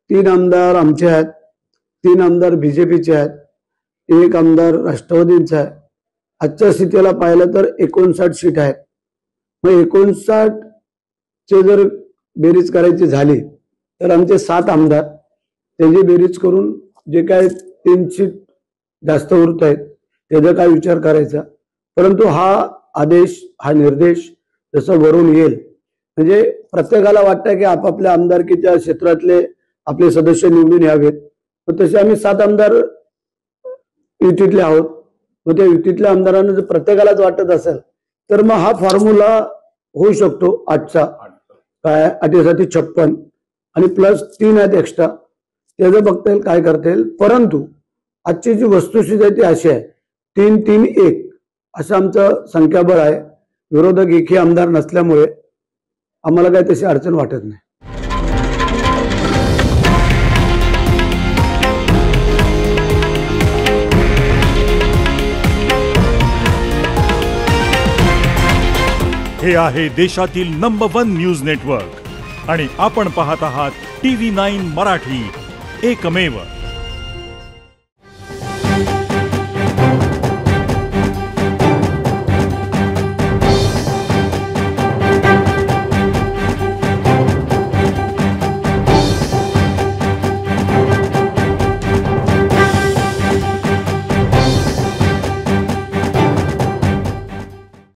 3 आमदार आमचे आहेत, 3 आमदार बीजेपीचे आहेत, 1 आमदार राष्ट्रवादीचा आहे. आजच्या स्थितीला पाहिलं तर 59 सीट आहेत. मग 59 चे जर बेरीज करायची झाली तर आमचे 7 आमदार त्याची बेरीज करून जे काय 3 सीट जास्त उरत आहेत त्याचा काय विचार करायचा. परंतु हा आदेश, हा निर्देश जसं वरून येईल म्हणजे प्रत्येकाला वाटतं की आपापल्या आमदारकीच्या क्षेत्रातले आपले सदस्य निवडून यावेत. मग तसे आम्ही 7 आमदार युतीतले आहोत. मग त्या युतीतल्या आमदारांना जर प्रत्येकालाच वाटत असेल तर मग हा फॉर्म्युला होऊ शकतो 8चा, काय 8साठी 56 आणि प्लस 3 आहेत एक्स्ट्रा, त्याचं बघता येईल काय करता येईल. परंतु आजची जी वस्तुस्थिती आहे ती अशी आहे, 3-3-1 असं आमचं संख्याबळ आहे. विरोधक एकही आमदार नसल्यामुळे आम्हाला काही तशी अडचण वाटत नाही. हे आहे देशातील नंबर 1 न्यूज नेटवर्क आणि आपण पाहत आहात TV9 मराठी, एकमेव.